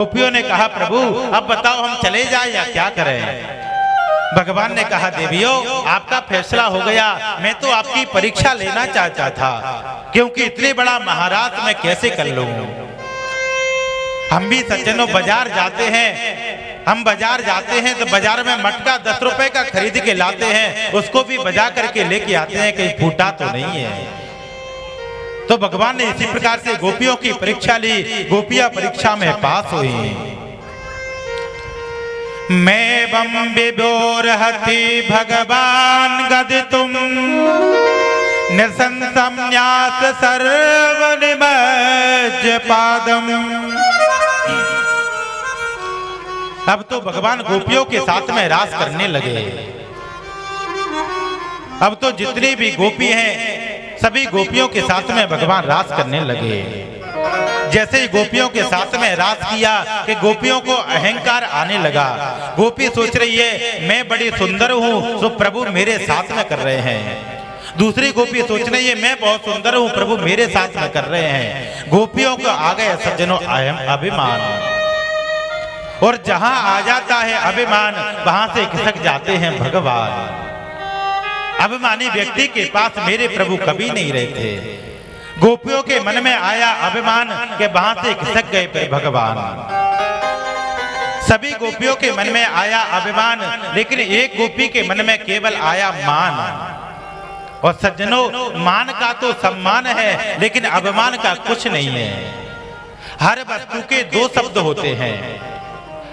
गोपियों ने कहा प्रभु अब बताओ हम चले जाएं या क्या करें। भगवान ने कहा देवियों आपका फैसला हो गया, मैं तो आपकी परीक्षा लेना चाहता था क्योंकि इतने बड़ा महाराज मैं कैसे कर लूं। हम भी सज्जनों बाजार जाते हैं, हम बाजार जाते हैं तो बाजार में मटका 10 रुपए का खरीद के लाते हैं, उसको भी बजा करके लेके आते हैं कहीं फूटा तो नहीं है। तो भगवान ने इसी प्रकार से गोपियों की परीक्षा ली, गोपियां परीक्षा में पास हुई। मैं बम विभोरहति भगवान गदितुम निसंसम्यास सर्व निमज्ज पादम। अब तो भगवान गोपियों के साथ में रास करने लगे। अब तो जितनी भी गोपी हैं सभी गोपियों के साथ में भगवान रास करने लगे। जैसे ही गोपियों के साथ में रास किया कि गोपियों को अहंकार आने लगा। गोपी सोच रही है मैं बड़ी सुंदर हूँ तो प्रभु मेरे साथ में कर रहे हैं। दूसरी गोपी सोच रही है मैं बहुत सुंदर हूँ प्रभु मेरे साथ में कर रहे हैं। गोपियों को आ गए सज्जनों अभिमान, और जहां आ जाता है अभिमान वहां से खिसक जाते हैं भगवान। अभिमानी व्यक्ति के पास मेरे प्रभु कभी नहीं रहते। गोपियों के मन में आया अभिमान के वहां से खिसक गए फिर भगवान। सभी गोपियों के मन में आया अभिमान, लेकिन एक गोपी के मन में केवल आया मान। और सज्जनों मान का तो सम्मान है लेकिन अभिमान का कुछ नहीं है। हर वस्तु के 2 शब्द होते हैं,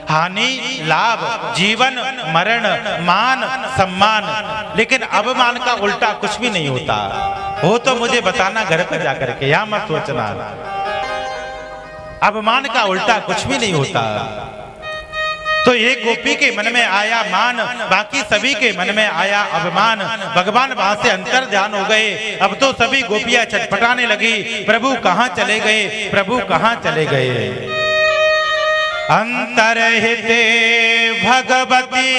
हानि लाभ, जीवन मरण, मान सम्मान, लेकिन अभिमान का उल्टा कुछ भी नहीं होता। हो तो मुझे बताना घर पर जाकर के, या मत सोचना। अभिमान का उल्टा कुछ भी नहीं होता। तो एक गोपी के मन में आया मान, बाकी सभी के मन में आया अभिमान। भगवान वहां से अंतर ध्यान हो गए। अब तो सभी गोपियां छटपटाने लगी, प्रभु कहां चले गए, प्रभु कहां चले गए। अंतरहिते भगवती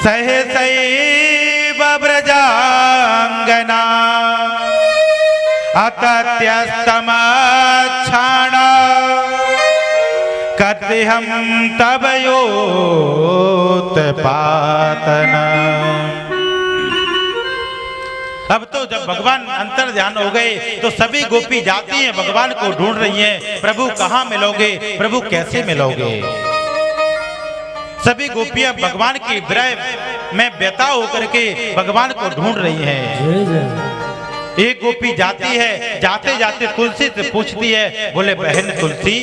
सहसैव व्रजांगना अतत्यस्तम क्षण कथ्यं तव योत्पातन। अब तो जब भगवान अंतर ध्यान हो गए तो सभी गोपी जाती हैं, भगवान को ढूंढ रही हैं, प्रभु कहाँ मिलोगे, प्रभु कैसे मिलोगे। सभी गोपियां भगवान की विरह में व्यथा होकर के भगवान को ढूंढ रही हैं। एक गोपी जाती है, जाते जाते तुलसी से पूछती है, बोले बहन तुलसी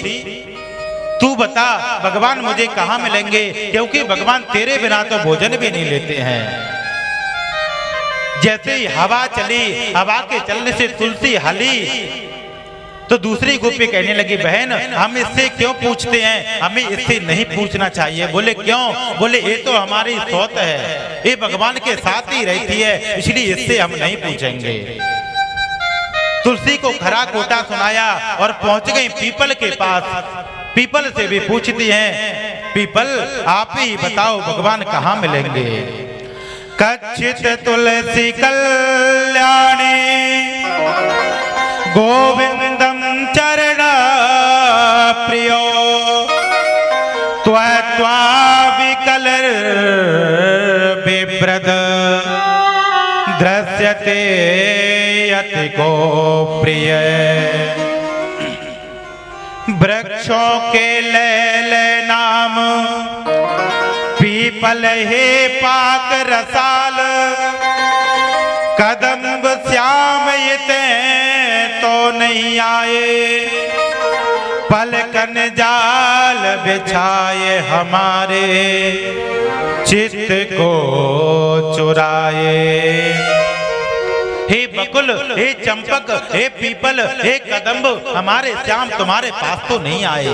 तू बता भगवान मुझे कहाँ मिलेंगे, क्योंकि भगवान तेरे बिना तो भोजन भी नहीं लेते हैं। जैसे ही हवा चली, हवा के चलने से तुलसी हली तो दूसरी गोपी कहने लगी बहन हम इससे क्यों पूछते हैं, हमें इससे नहीं पूछना चाहिए। बोले क्यों, बोले ये तो हमारी सौत है, ये भगवान के साथ ही रहती है, इसलिए इससे हम नहीं पूछेंगे। तुलसी को खरा खोटा सुनाया और पहुंच गई पीपल के पास। पीपल से भी पूछती हैं, पीपल आप ही बताओ भगवान कहाँ मिलेंगे। कच्चित तुलसी कल्याणी गोविंदम चरण प्रियो त्वा विकल बिभ्रद दृश्यते यति को प्रिय। वृक्षों के लैल नाम पीपल हे पाक रसाल कदम्ब श्याम ये तो नहीं आए। पलकन जाल बिछाए हमारे चित्त को चुराए। हे बकुल, हे चंपक, हे पीपल, हे कदम्ब हमारे श्याम तुम्हारे पास तो नहीं आए।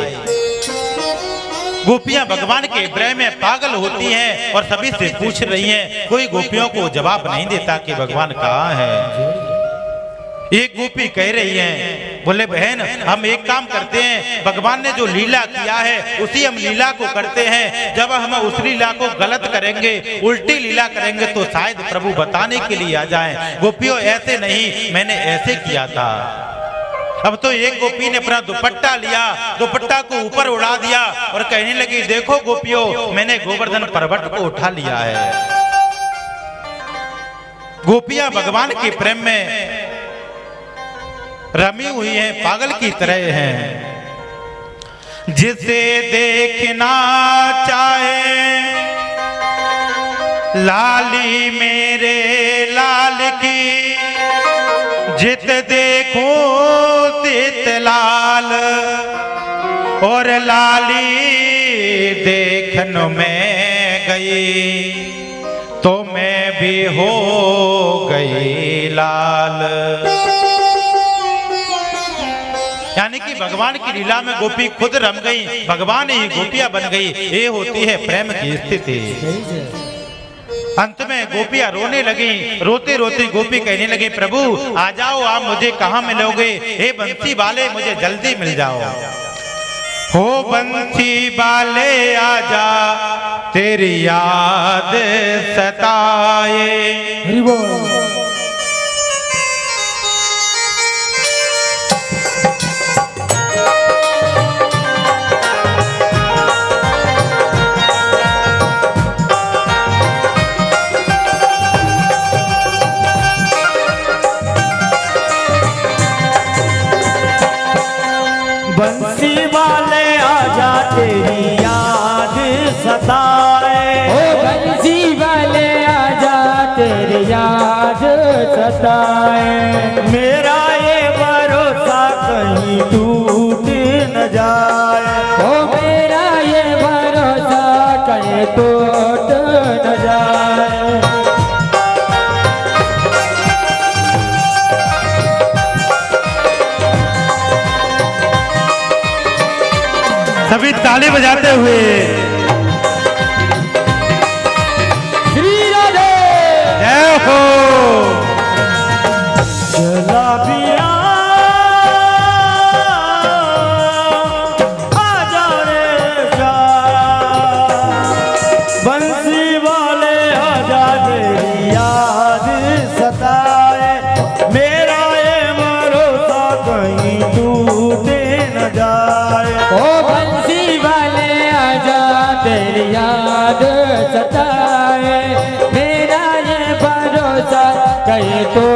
गोपियां भगवान के विरह में पागल होती हैं और सभी से पूछ रही हैं, कोई गोपियों को जवाब नहीं देता कि भगवान कहाँ है। एक गोपी कह रही है, बोले बहन हम एक काम करते हैं, भगवान ने जो लीला किया है उसी हम लीला को करते हैं। जब हम उस लीला को गलत करेंगे, उल्टी लीला करेंगे तो शायद प्रभु बताने के लिए आ जाएं। गोपियों ऐसे नहीं, मैंने ऐसे किया था। अब तो एक गोपी ने अपना दुपट्टा लिया, दुपट्टा को ऊपर उड़ा दिया और कहने लगी, देखो गोपियों, मैंने गोवर्धन पर्वत को उठा लिया है। गोपियां भगवान के प्रेम में रमी हुई हैं, पागल की तरह हैं। जिसे देखना चाहे लाली मेरे लाल की, जित देखो तित लाल, और लाली देखन में गई तो मैं भी हो गई लाल। यानी कि भगवान की लीला में गोपी खुद रम गई, भगवान ही गोपियां बन गई। ये होती है प्रेम की स्थिति। अंत में गोपियां रोने लगी, रोते रोते गोपी कहने लगी, प्रभु आ जाओ, आप मुझे कहाँ मिलोगे? हे बंसी वाले, मुझे जल्दी मिल जाओ। हो बंसी वाले आजा, तेरी याद सताए। बंसी वाले आजा, तेरी याद सताए। ओ बंसी वाले आजा, तेरी याद सताए। मेरा ये भरोसा कहीं टूट न जाए। ओ मेरा ये भरोसा कहीं टूट न जाए। सभी ताली बजाते हुए श्री राधे जय हो। चला पिया आजा रे बंसी वाले आजा, तेरी याद सताए। मेरा ये भरोसा कहीं टूटे न जाए। ओ बंसी वाले आजा, तेरी याद सताए। मेरा ये भरोसा कहीं तो